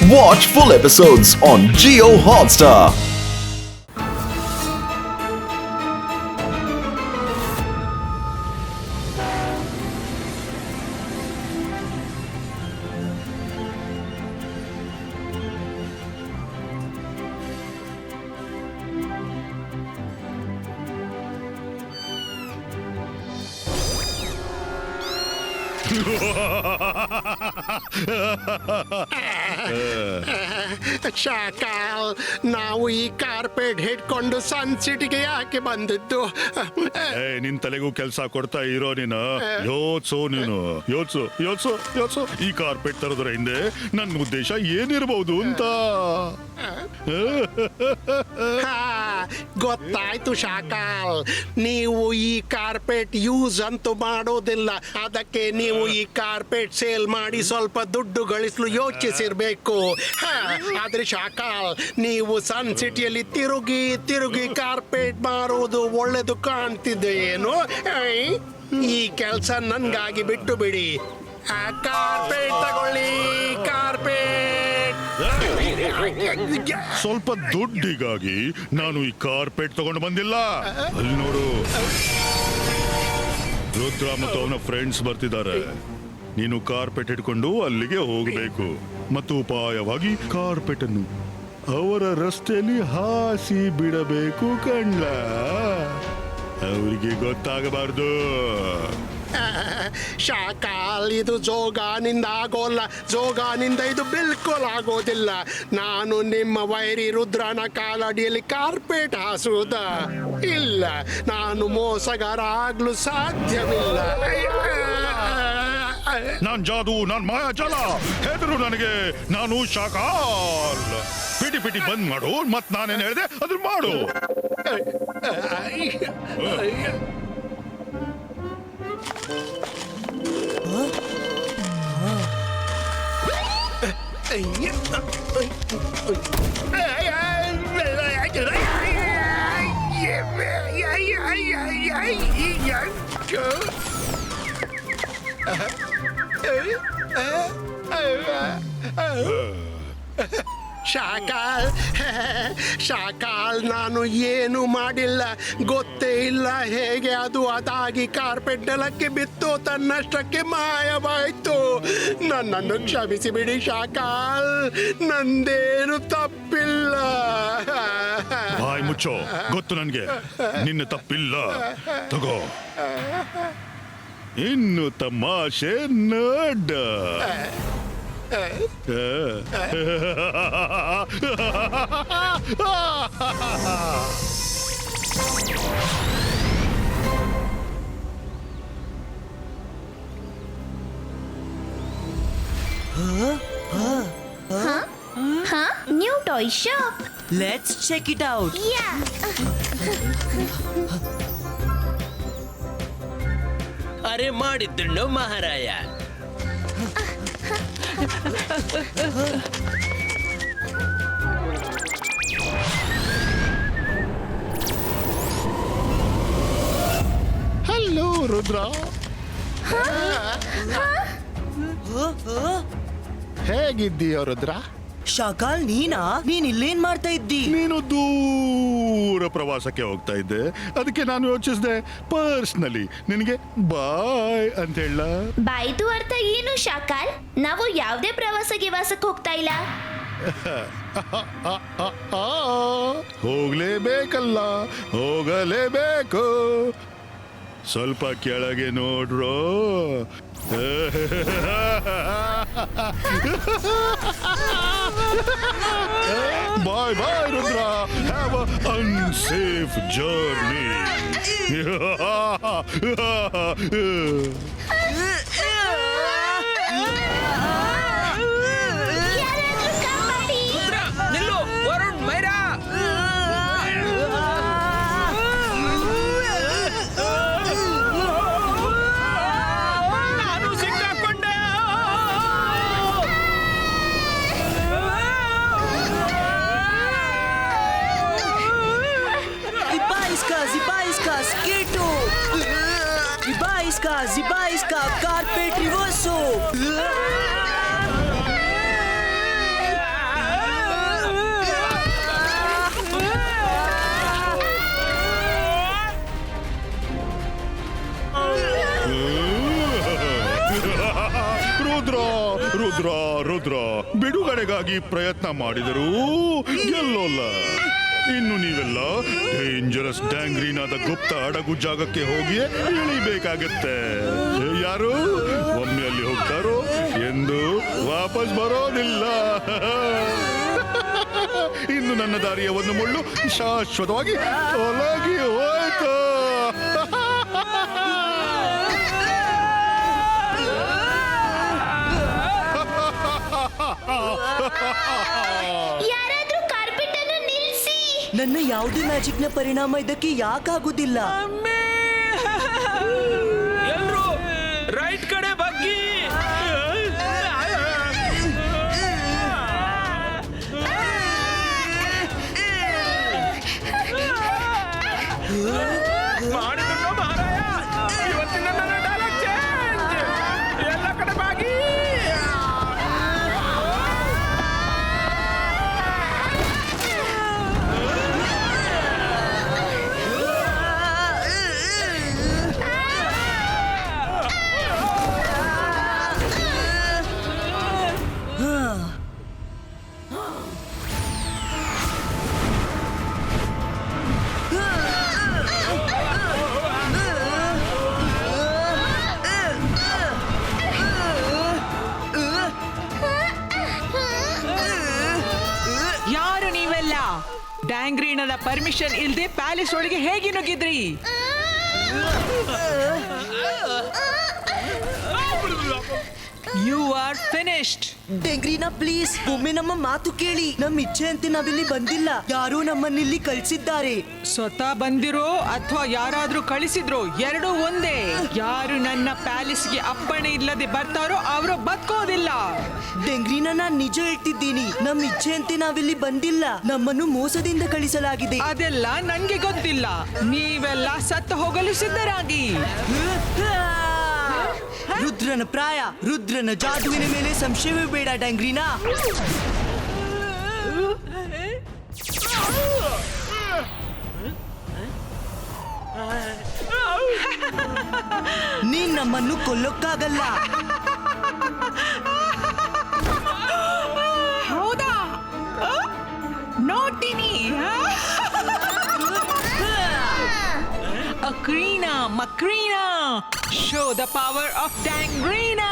Watch full episodes on Jio Hotstar. ಶಾಕಾಲ್, ನಾವು ಈ carpet ಹಿಡ್ಕೊಂಡು ಸನ್ ಸಿಟಿಗೆ ಯಾಕೆ ಬಂದಿದ್ದು? ನಿನ್ ತಲೆಗೂ ಕೆಲ್ಸ ಕೊಡ್ತಾ ಇರೋ ನೀನು ಯೋಚ್ಸು ಯೋಚ್ಸು ಈ ಕಾರ್ಪೆಟ್ ತರೋದ್ರ ಹಿಂದೆ ನನ್ನ ಉದ್ದೇಶ ಏನಿರಬಹುದು ಅಂತ. ಗೊತ್ತಾಯ್ತು ಶಾಕಾಲ್, ನೀವು ಈ ಕಾರ್ಪೆಟ್ ಯೂಸ್ ಅಂತೂ ಮಾಡೋದಿಲ್ಲ, ಅದಕ್ಕೆ ನೀವು ಈ ಕಾರ್ಪೆಟ್ ಸೇಲ್ ಮಾಡಿ ಸ್ವಲ್ಪ ದುಡ್ಡು ಗಳಿಸಲು ಯೋಚಿಸಿರ್ಬೇಕು. ಆದ್ರೆ ಶಾಕಾಲ್, ನೀವು ಸನ್ ಸಿಟಿಯಲ್ಲಿ ತಿರುಗಿ ಕಾರ್ಪೆಟ್ ಮಾರೋದು ಒಳ್ಳೇದು ಕಾಣ್ತಿದೆ ಏನು? ಈ ಕೆಲಸ ನನ್ಗಾಗಿ ಬಿಟ್ಟು ಬಿಡಿ. ಕಾರ್ಪೆಟ್ ತಗೊಳ್ಳಿ, ಕಾರ್ಪೆಟ್. ಸ್ವಲ್ಪ ದುಡ್ಡಿಗಾಗಿ ನಾನು ಈ ಕಾರ್ಪೆಟ್ ತಗೊಂಡು ಬಂದಿಲ್ಲ. ಅಲ್ಲಿ ನೋಡು, ರುದ್ರ ಮತ್ತು ಅವನ ಫ್ರೆಂಡ್ಸ್ ಬರ್ತಿದ್ದಾರೆ. ನೀನು ಕಾರ್ಪೆಟ್ ಇಟ್ಕೊಂಡು ಅಲ್ಲಿಗೆ ಹೋಗಬೇಕು ಮತ್ತು ಉಪಾಯವಾಗಿ ಕಾರ್ಪೆಟ್ ಅನ್ನು ಅವರ ರಸ್ತೆಯಲ್ಲಿ ಹಾಸಿ ಬಿಡಬೇಕು ಕಣ್ಣ. ಅವರಿಗೆ ಗೊತ್ತಾಗಬಾರ್ದು. ಶಾಕಾಲ್, ಇದು ಜೋಗಾನಿಂದ ಆಗೋಲ್ಲ, ಜೋಗಾನಿಂದ ಇದು ಬಿಲ್ಕುಲ್ ಆಗೋದಿಲ್ಲ. ನಾನು ನಿಮ್ಮ ವೈರಿ ರುದ್ರನ ಕಾಲಡಿಯಲ್ಲಿ ಕಾರ್ಪೆಟ್ ಹಾಸುವುದ ಇಲ್ಲ. ನಾನು ಮೋಸಗಾರ ಆಗ್ಲು ಸಾಧ್ಯವಿಲ್ಲ. ನಾನ್ ಜಾದು, ನಾನ್ ಮಾಯಾಜಾಲ. ಹೆದರು ನನಗೆ, ನಾನು ಶಾಕಾಲ್. ಪಿಟಿ ಬಂದ್ ಮಾಡು, ಮತ್ ನಾನೇನ್ ಹೇಳಿದೆ ಅದ್ರ ಮಾಡು. ಶಾಕಾಲ್, ನಾನು ಏನು ಮಾಡಿಲ್ಲ, ಗೊತ್ತೇ ಇಲ್ಲ ಹೇಗೆ ಅದು ಅದಾಗಿ ಕಾರ್ಪೆಟ್ ನೆಲಕ್ಕೆ ಬಿತ್ತು, ತನ್ನಷ್ಟಕ್ಕೆ ಮಾಯವಾಯ್ತು. ನನ್ನನ್ನು ಕ್ಷಮಿಸಿ ಬಿಡಿ ಶಾಕಾಲ್, ನಂದೇನು ತಪ್ಪಿಲ್ಲ. ಬಾಯ್ ಮುಚ್ಚೋ, ಗೊತ್ತು ನನ್ಗೆ ನಿನ್ನ ತಪ್ಪಿಲ್ಲ. ತಗೋ, ಇನ್ನು ತಮಾಷೆ ನೋಡ. New toy shop. Let's check it out. Yeah. ಅರೆ ಮಾಡಿದ್ದಣ್ಣು ಮಹಾರಾಯ. ಹಲೋ ರುದ್ರ, ಹೇಗಿದ್ದೀಯೋ ರುದ್ರ? ಶಾಕಾಲ್, ನೀನ್ ಇಲ್ಲೇನ್ ಮಾಡ್ತಾ ಇದ್ದಿ? ನೀನು ದೂರ ಪ್ರವಾಸಕ್ಕೆ ಹೋಗ್ತಾ ಇದ್ದೆ, ಅದಕ್ಕೆ ನಾನು ಯೋಚಿಸಿದೆ ಪರ್ಸ್ನಲಿ ನಿನಗೆ ಬಾಯ್ ಅಂತ ಹೇಳ. ಬಾಯ್ದು ಅರ್ಥ ಏನು ಶಾಕಾಲ್? ನಾವು ಯಾವುದೇ ಪ್ರವಾಸಕ್ಕೆ ಹೋಗ್ತಾ ಇಲ್ಲ. ಹೋಗ್ಲೇಬೇಕಲ್ಲ, ಹೋಗಲೇಬೇಕು. ಸ್ವಲ್ಪ ಕೆಳಗೆ ನೋಡ್ರೋ. Bye bye Rudra, have a unsafe journey. ನಿಲ್ಲು, ವರುಣ್, ಮೈರಾ. ನಾನು ಸಿಕ್ಕಾಕೊಂಡೆ. Zibaiska, carpet reverso. ರುದ್ರ ಬಿಡುಗಡೆಗಾಗಿ ಪ್ರಯತ್ನ ಮಾಡಿದರೂ ಗೆಲ್ಲೋಲ್ಲ. ಇನ್ನು ನೀವೆಲ್ಲ ಡೇಂಜರಸ್ ಡ್ಯಾಂಗ್ರೀನಾದ ಗುಪ್ತ ಹಡಗು ಜಾಗಕ್ಕೆ ಹೋಗಿ ಇಳಿಬೇಕಾಗತ್ತೆ. ಯಾರು ಒಮ್ಮೆ ಅಲ್ಲಿ ಹೋಗ್ತಾರೋ ಎಂದು ವಾಪಸ್ ಬರೋದಿಲ್ಲ. ಇನ್ನು ನನ್ನ ದಾರಿಯ ಒಂದು ಮುಳ್ಳು ಶಾಶ್ವತವಾಗಿ ತೊಲಗಿ ಹೋಯ್ತು. ಯಾರಾದ್ರೂ ಕಾರ್ಪೆಟ್ ಅನ್ನು ನಿಲ್ಲಿಸಿ. ನನ್ನ ಯಾವುದೇ ಮ್ಯಾಜಿಕ್ ನ ಪರಿಣಾಮ ಇದಕ್ಕೆ ಯಾಕಾಗುದಿಲ್ಲ? ಎಲ್ರು ರೈಟ್ ಕಡೆ ಬಗ್ಗಿ. ಮಾಡಿದ್ರು ಮಹಾರಾಯ, ಇವತ್ತಿನ ನನ್ನ ಡೈಲಾಗ್ ಚೇಂಜ್. ಎಲ್ಲ ಕಡೆ ಬಾಗಿ. ಯಾರು ನೀವೆಲ್ಲ? ಡ್ಯಾಂಗ್ರೀನದ ಪರ್ಮಿಷನ್ ಇಲ್ದೆ ಪ್ಯಾಲೇಸ್ ಒಳಗೆ ಹೇಗೆ ನುಗ್ಗಿದ್ರಿ? You are finished. ಡೆಂಗ್ರೀನಾ ಪ್ಲೀಸ್, ಒಮ್ಮೆ ನಮ್ಮ ಮಾತು ಕೇಳಿ. ನಮ್ಮ ಇಚ್ಛೆ ಅಂತ ನಾವಿಲ್ಲಿ ಬಂದಿಲ್ಲ. ಯಾರೋ ನಮ್ಮನ್ನಿಲ್ಲಿ ಕಳಿಸಿದ್ದಾರೆ. ಸ್ವತಃ ಬಂದಿರೋ ಅಥವಾ ಯಾರಾದ್ರೂ ಕಳಿಸಿದ್ರು, ಎರಡೂ ಒಂದೇ. ಯಾರು ನನ್ನ ಪ್ಯಾಲೇಸ್ಗೆ ಅಪ್ಪಣೆ ಇಲ್ಲದೆ ಬರ್ತಾರೋ ಅವರು ಬದುಕೋದಿಲ್ಲ. ಡೆಂಗ್ರೀನಾ, ನಾನ್ ನಿಜ ಹೇಳ್ತಿದ್ದೀನಿ. ನಮ್ಮ ಇಚ್ಛೆ ಅಂತ ನಾವಿಲ್ಲಿ ಬಂದಿಲ್ಲ. ನಮ್ಮನ್ನು ಮೋಸದಿಂದ ಕಳಿಸಲಾಗಿದೆ. ಅದೆಲ್ಲ ನನ್ಗೆ ಗೊತ್ತಿಲ್ಲ. ನೀವೆಲ್ಲ ಸತ್ತು ಹೋಗಲು ಸಿದ್ಧರಾಗಿ. ರುದ್ರನ ಪ್ರಾಯ, ರುದ್ರನ ಜಾದುವಿನ ಮೇಲೆ ಸಂಶಯವೇ ಬೇಡ ಡ್ಯಾಂಗ್ರೀನಾ. ನೀನ್ ನಮ್ಮನ್ನು ಕೊಲ್ಲೋಕ್ಕಾಗಲ್ಲ. ಹೌದಾ? ನೋಡ್ತೀನಿ. Akrina, Makrina, show the power of Dangrina.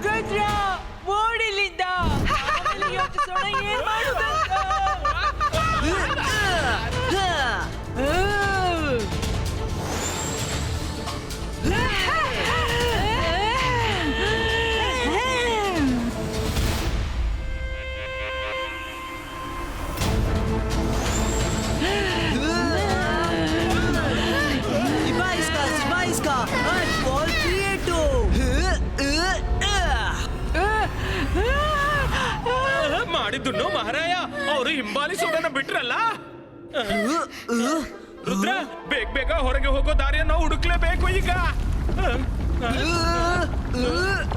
Rudra, ಓಡಿಲಿಂದ. ಆಮೇಲೆ ಯೋಚಿಸೋಣ ಏನ್ ಮಾಡುದಂತ. ಮಾಡಿದ್ದು ಮಹಾರಾಯ, ಅವರು ಹಿಂಬಾಲಿಸೋದನ್ನ ಬಿಟ್ರಲ್ಲ. ರುದ್ರ, ಬೇಗ ಬೇಗ ಹೊರಗೆ ಹೋಗೋ ದಾರಿಯನ್ನು ಹುಡುಕ್ಲೇಬೇಕು ಈಗ.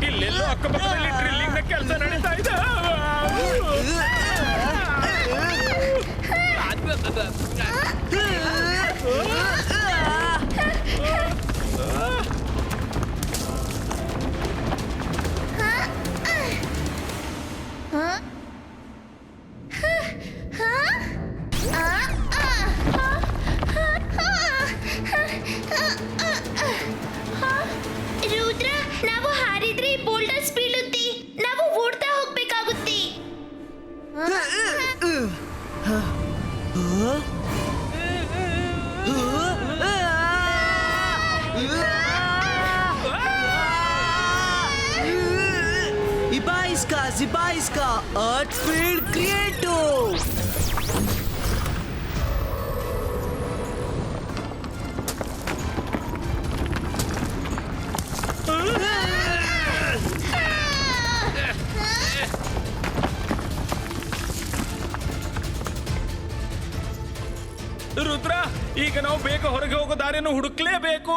ಇಲ್ಲೆಲ್ಲೋ ಅಕ್ಕಪಕ್ಕದಲ್ಲಿ ಡ್ರಿಲ್ಲಿಂಗ್ ನ ಕೆಲಸ ನಡೀತಾ ಇದೆ. ರುದ್ರ, ನಾವು ಹಾರಿದ್ರೆ ಬೋಲ್ಡರ್ಸ್ ಬೀಳುತ್ತೆ. ನಾವು ಓಡ್ತಾ ಹೋಗ್ಬೇಕಾಗುತ್ತೆ. Ibaiska, Zibaiska, Earthfield Creato. Rudra, ಈಗ ನಾವು ಬೇಗ ಹೊರಗೆ ಹೋಗೋ ದಾರಿಯನ್ನು ಹುಡುಕ್ಲೇಬೇಕು.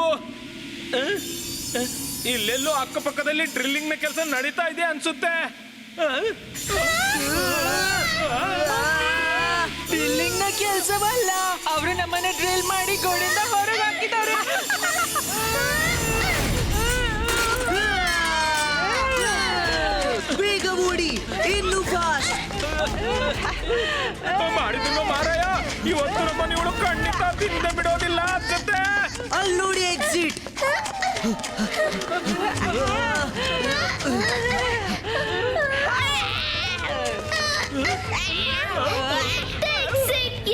ಇಲ್ಲೆಲ್ಲೋ ಅಕ್ಕಪಕ್ಕದಲ್ಲಿ ಡ್ರಿಲ್ಲಿಂಗ್ ನ ಕೆಲಸ ನಡೀತಾ ಇದೆ ಅನ್ಸುತ್ತೆ. ಡ್ರಿಲ್ಲಿಂಗ್ ನ ಕೆಲಸವಲ್ಲ, ಅವರು ನಮ್ಮನ್ನ ಡ್ರಿಲ್ ಮಾಡಿ ಗೋಡೆಯಿಂದ ಹೊರಗೆ ಹಾಕಿದ್ದಾರೆ. ಬೇಗ ಓಡಿ, ಇನ್ನು ಫಾಸ್ಟ್. ಮಾಡಿದ್ರು ಮಾರಾಯ, ಇವತ್ತು ನಮ್ಮನ್ನ ಇವಳು ಖಂಡಿತ ತಿಂದ ಬಿಡೋದಿಲ್ಲ ಅನ್ಸುತ್ತೆ. ಅಲ್ಲಿ ನೋಡಿ ಎಕ್ಸಿಟ್.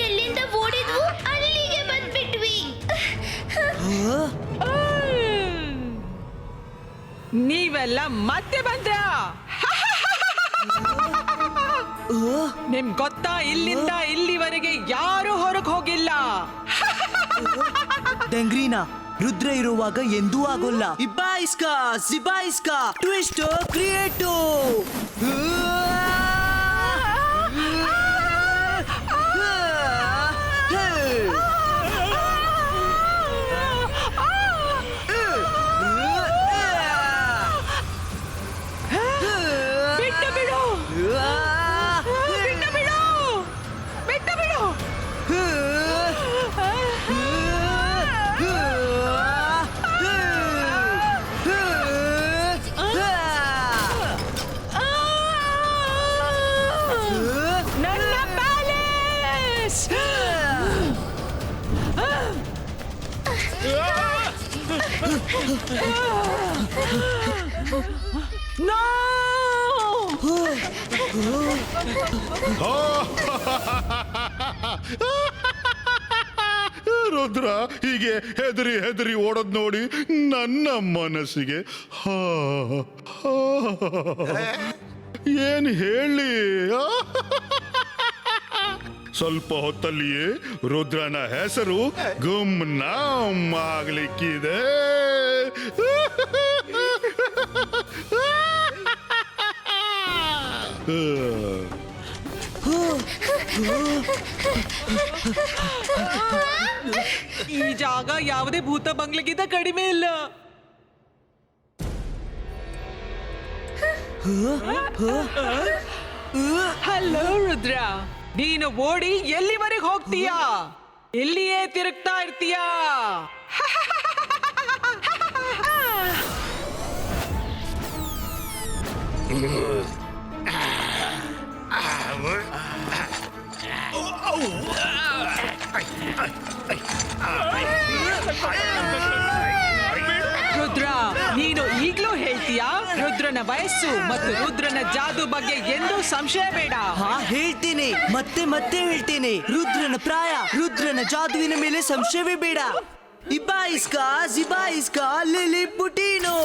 ಎಲ್ಲಿಂದ ಓಡಿದ್ವು ಅಲ್ಲಿಗೆ ಬಂದ್ಬಿಟ್ವಿ. ನೀವೆಲ್ಲ ಮತ್ತೆ ಬಂದ್ರಾ? ನಿಮ್ ಗೊತ್ತಾ, ಇಲ್ಲಿಂದ ಇಲ್ಲಿವರೆಗೆ ಯಾರು ಹೊರಗೆ ಹೋಗಿಲ್ಲ. ಡಂಗ್ರೀನಾ, ರುದ್ರ ಇರುವಾಗ ಎಂದೂ ಆಗೋಲ್ಲ. ಇಬ್ಬಾಯಿಸ್ಕಾ ಸಿಬಾಯಿಸ್ಕಾ ಟ್ವಿಸ್ಟ್ ಕ್ರಿಯೇಟು. ಬಿಟ್ಟು ಬಿಡು, ಬಿಟ್ಟು ಬಿಡು, ಬಿಟ್ಟು ಬಿಡು. ನನ್ನ ಪ್ಯಾಲೇಸ್. ನೋ, ರುದ್ರ ಹೀಗೆ ಹೆದರಿ ಹೆದರಿ ಓಡೋದ್ ನೋಡಿ ನನ್ನ ಮನಸ್ಸಿಗೆ ಏನ್ ಹೇಳಿ. ಸ್ವಲ್ಪ ಹೊತ್ತಲ್ಲಿಯೇ ರುದ್ರನ ಹೆಸರು ಗುಮ್ನಾಮ್ ಆಗ್ಲಿಕ್ಕಿದೆ. ಈ ಜಾಗ ಯಾವುದೇ ಭೂತ ಬಂಗ್ಲೆಗಿಂತ ಕಡಿಮೆ ಇಲ್ಲ. ಹಲೋ ರುದ್ರ, ನೀನು ಓಡಿ ಎಲ್ಲಿವರೆಗೆ ಹೋಗ್ತೀಯಾ? ಎಲ್ಲಿಯೇ ತಿರುಗ್ತಾ ಇರ್ತೀಯಾ? ರುದ್ರ, ನೀನು ಈಗ್ಲೂ ಹೇಳ್ತೀಯಾ? ರುದ್ರನ ವಯಸ್ಸು ಮತ್ತು ರುದ್ರನ ಜಾದು ಬಗ್ಗೆ ಎಂದೂ ಸಂಶಯ ಬೇಡ. ಹಾ, ಹೇಳ್ತೀನಿ, ಮತ್ತೆ ಮತ್ತೆ ಹೇಳ್ತೀನಿ. ರುದ್ರನ ಪ್ರಾಯ, ರುದ್ರನ ಜಾದುವಿನ ಮೇಲೆ ಸಂಶಯವೇ ಬೇಡ. ಇಬ್ಬಾಯಿಸ್ಕಾ ಜಿಬಾಯಿಸ್ಕಾ ಲಿಲಿ ಪುಟೀನೋ.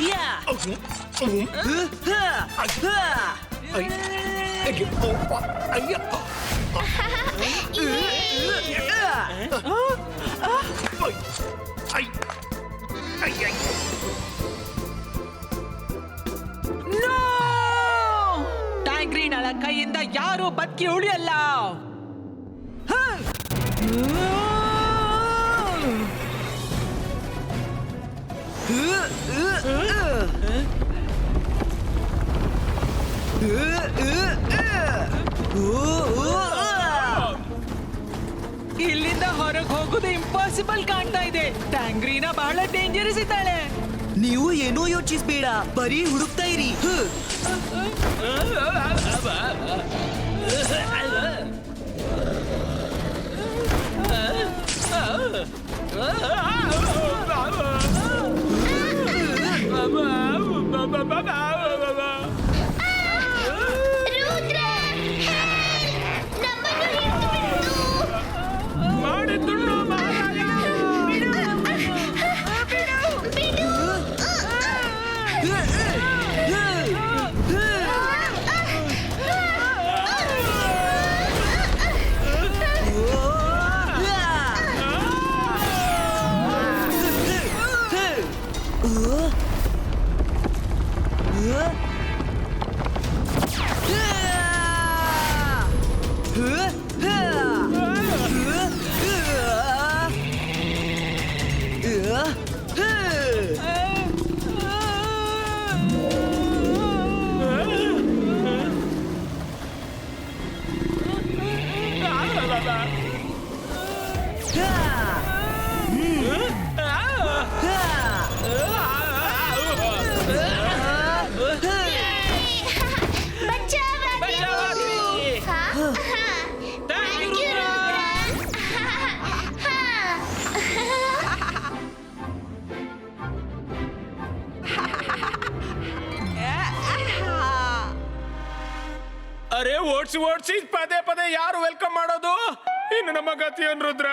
ಯಾ. ಟ್ಯಾಂಗ್ರೀನಳ ಕೈಯಿಂದ ಯಾರೂ ಬದುಕಿ ಉಳಿಯಲ್ಲ. ಇಲ್ಲಿಂದ ಹೊರಗೆ ಹೋಗೋದು ಇಂಪಾಸಿಬಲ್ ಕಾಣ್ತಾ ಇದೆ. ಟ್ಯಾಂಗ್ರೀನಾ ಬಹಳ ಡೇಂಜರಸ್ ಇದ್ದಾಳೆ. ನೀವು ಏನೂ ಯೋಚಿಸ್ಬೇಡ, ಬರೀ ಹುಡುಕ್ತಾ ಇರಿ. ಅರೆ ಓಡ್ಸಿ ಓಡ್ಸಿ ಪದೇ ಪದೇ ಯಾರು ವೆಲ್ಕಮ್ ಮಾಡೋದು? ಇನ್ನು ನಮ್ಮ ಗತಿ ಏನ್ ರುದ್ರ?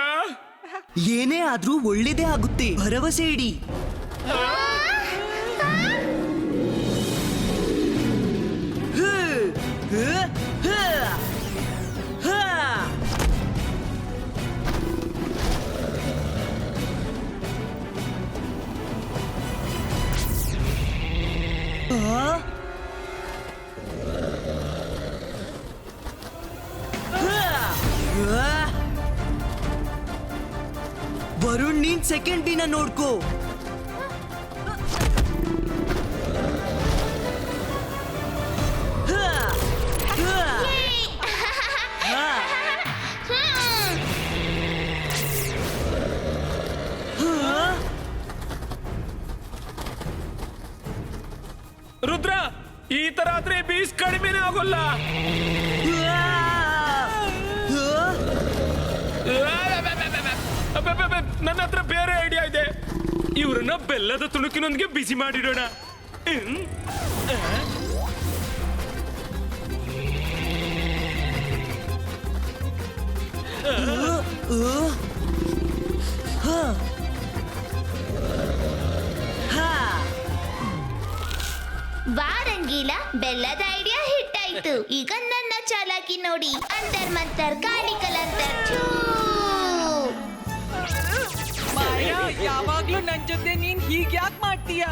ಏನೇ ಆದ್ರೂ ಒಳ್ಳೇದೇ ಆಗುತ್ತೆ, ಭರವಸೆ ಇಡಿ. ವರುಣ್, ನೀನ್ ಸೆಕೆಂಡ್ ಬಿನ ನೋಡ್ಕೋ. ರುದ್ರ, ಈ ತರ ಆದ್ರೆ ಬೀಸ್ ಕಡಿಮೆನೇ ಆಗೋಲ್ಲ. ನನ್ನ ಹತ್ರ ಬೇರೆ ಐಡಿಯಾ ಇದೆ. ಇವ್ರನ್ನ ಬೆಲ್ಲದ ತುಣುಕಿನೊಂದಿಗೆ ಬಿಸಿ ಮಾಡಿಡೋಣ. ವಾರಂಗೀಲ, ಬೆಲ್ಲದ ಐಡಿಯಾ ಹಿಟ್ ಆಯ್ತು. ಈಗ ನನ್ನ ಚಾಲಾಕಿ ನೋಡಿ. ಅಂತರ್ ಮಂತರ್ ಕಾಳಿ ಕಲಂತರ್ ಛೂ. ಮಾಯಾ, ಯಾವಾಗ್ಲೂ ನನ್ ಜೊತೆ ನೀನ್ ಹೀಗ್ ಯಾಕೆ ಮಾಡ್ತೀಯ?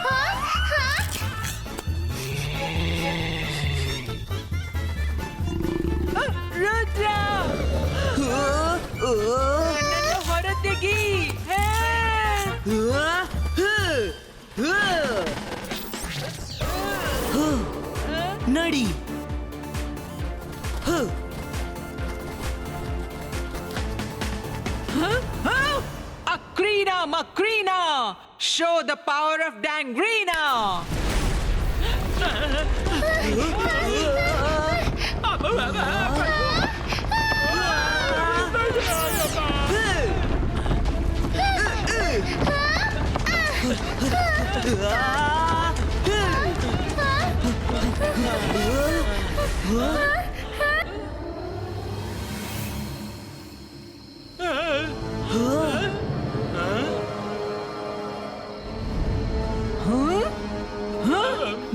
ಹಾ? ಹಾ? ರುದ್ರ, ನನ್ನನ್ನು ಹೊರತೆಗಿ. ನಡಿ. Akrina Makrina, show the power of Dangrina.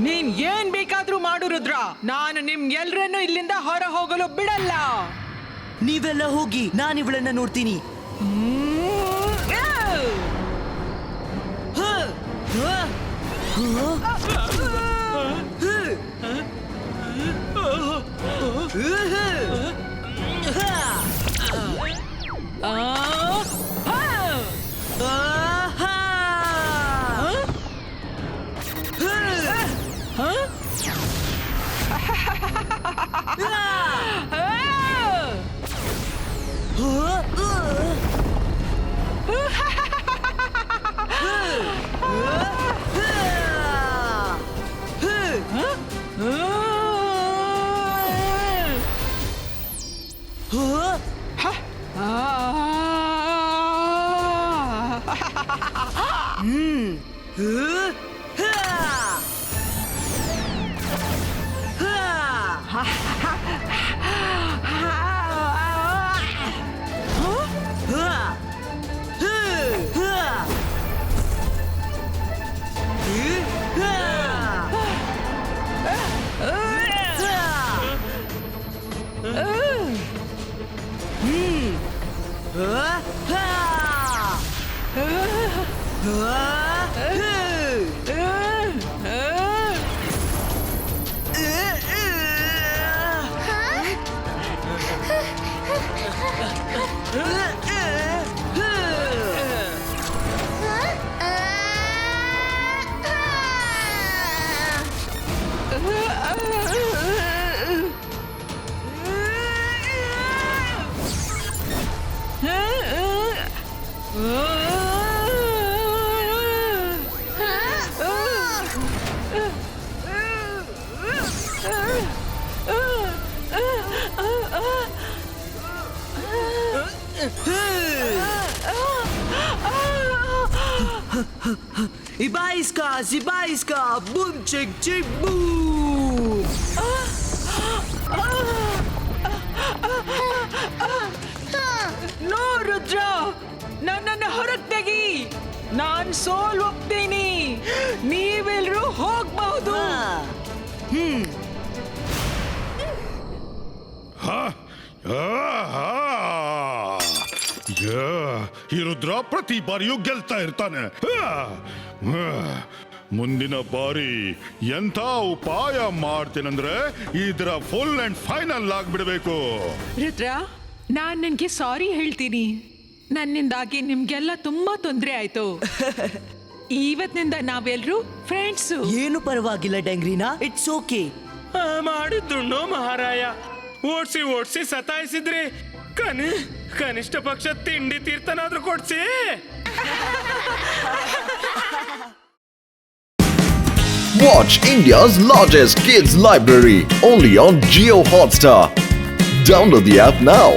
ನೀನ್ ಏನ್ ಬೇಕಾದ್ರೂ ಮಾಡು ರುದ್ರ, ನಾನು ನಿಮ್ ಎಲ್ರನ್ನು ಇಲ್ಲಿಂದ ಹೊರ ಹೋಗಲು ಬಿಡಲ್ಲ. ನೀವೆಲ್ಲ ಹೋಗಿ, ನಾನು ಇವಳನ್ನ ನೋಡ್ತೀನಿ. Ibaiska, Zibaiska, boom, chick, chick, boom! No Rudra, ನನ್ನನ್ನು ಹೊರಗೆ ತೆಗಿ. ನಾನ್ ಸೋಲ್ ಹೋಗ್ತೀನಿ, ನೀವೆಲ್ರೂ ಹೋಗ್ಬಹುದು. ಈ ರುದ್ರ ಪ್ರತಿ ಬಾರಿಯೂ ಗೆಲ್ತಾ ಇರ್ತಾನೆ. ಮುಂದಿನ ಬಾರಿ ಎಂಥ ಉಪಾಯ ಮಾಡ್ತೇನಂದ್ರೆ ಇದರ ಫುಲ್ ಅಂಡ್ ಫೈನಲ್ ಆಗ್ಬಿಡ್ಬೇಕು. ರುದ್ರ, ನಾನ್ ನಿನ್ಗೆ ಸಾರಿ ಹೇಳ್ತೀನಿ. ನನ್ನಿಂದಾಗಿ ನಿಮ್ಗೆಲ್ಲ ತುಂಬಾ ತೊಂದರೆ ಆಯ್ತು. ಇವತ್ತಿನಿಂದ ನಾವೆಲ್ರೂ ಫ್ರೆಂಡ್ಸ್. ಏನು ಪರವಾಗಿಲ್ಲ ಡಂಗ್ರಿನಾ, ಇಟ್ಸ್ ಓಕೆ. ಮಾಡಿದ್ದುಣ್ಣು ಮಹಾರಾಯ. ಓಡ್ಸಿ ಸತಾಯಿಸಿದ್ರಿ. ಕನಿಷ್ಠ ಪಕ್ಷ ತಿಂಡಿ ತೀರ್ಥನಾದ್ರೂ ಕೊಡ್ಸಿ. Watch India's largest kids library only on Jio Hotstar. Download the app now.